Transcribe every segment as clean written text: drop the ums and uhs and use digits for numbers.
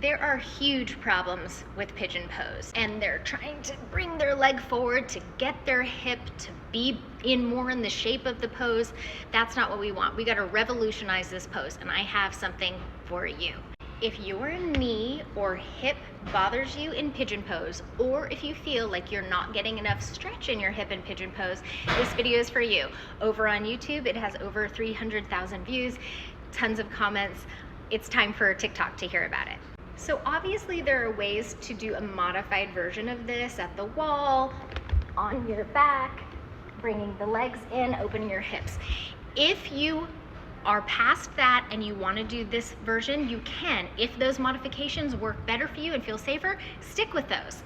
There are huge problems with pigeon pose, and they're trying to bring their leg forward to get their hip to be more in the shape of the pose. That's not what we want. We got to revolutionize this pose, and I have something for you. If your knee or hip bothers you in pigeon pose, or if you feel like you're not getting enough stretch in your hip in pigeon pose, this video is for you. Over on YouTube, it has over 300,000 views, tons of comments. It's time for TikTok to hear about it. So obviously there are ways to do a modified version of this at the wall, on your back, bringing the legs in, opening your hips. If you are past that and you want to do this version, you can. If those modifications work better for you and feel safer, stick with those.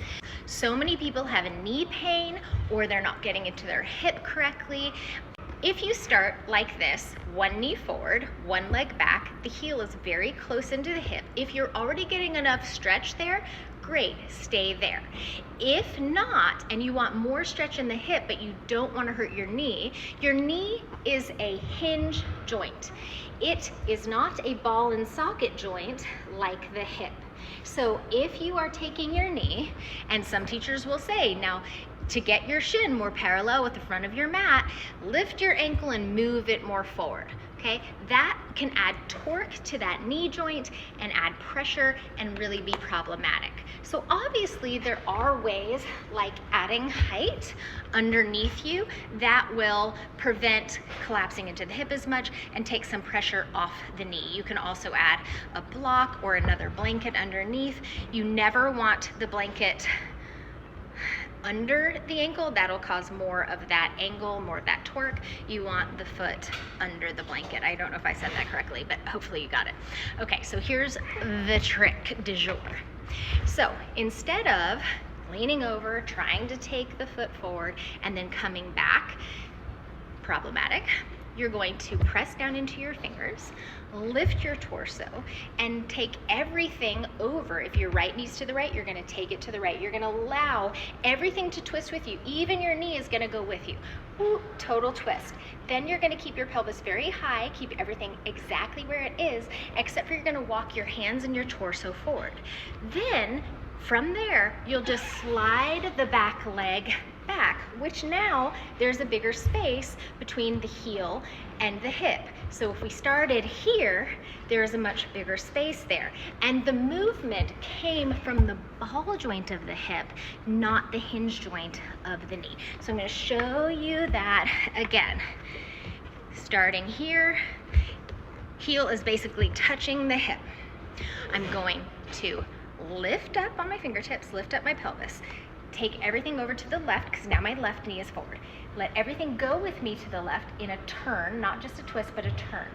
So many people have a knee pain, or they're not getting into their hip correctly. If you start like this, one knee forward, one leg back, the heel is very close into the hip. If you're already getting enough stretch there, great, stay there. If not, and you want more stretch in the hip, but you don't want to hurt your knee is a hinge joint. It is not a ball and socket joint like the hip. So if you are taking your knee, and some teachers will say, now, to get your shin more parallel with the front of your mat, lift your ankle and move it more forward, okay? That can add torque to that knee joint and add pressure and really be problematic. So obviously there are ways like adding height underneath you that will prevent collapsing into the hip as much and take some pressure off the knee. You can also add a block or another blanket underneath. You never want the blanket under the ankle. That'll cause more of that angle, more of that torque. You want the foot under the blanket. I don't know if I said that correctly, but hopefully you got it. Okay, so here's the trick du jour. So instead of leaning over, trying to take the foot forward, and then coming back, problematic, you're going to press down into your fingers, lift your torso, and take everything over. If your right knee's to the right, you're gonna take it to the right. You're gonna allow everything to twist with you. Even your knee is gonna go with you. Ooh, total twist. Then you're gonna keep your pelvis very high, keep everything exactly where it is, except for you're gonna walk your hands and your torso forward. Then, from there, you'll just slide the back leg back, which now there's a bigger space between the heel and the hip. So if we started here, there's a much bigger space there. And the movement came from the ball joint of the hip, not the hinge joint of the knee. So I'm going to show you that again. Starting here, heel is basically touching the hip. I'm going to lift up on my fingertips, lift up my pelvis. Take everything over to the left, because now my left knee is forward. Let everything go with me to the left in a turn, not just a twist, but a turn.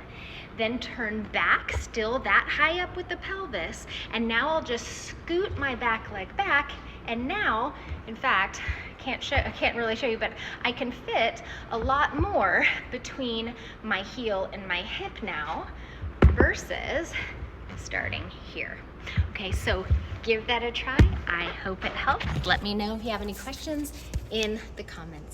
Then turn back, still that high up with the pelvis, and now I'll just scoot my back leg back, and now, in fact, I can't really show you, but I can fit a lot more between my heel and my hip now versus starting here. Okay, so give that a try. I hope it helps. Let me know if you have any questions in the comments.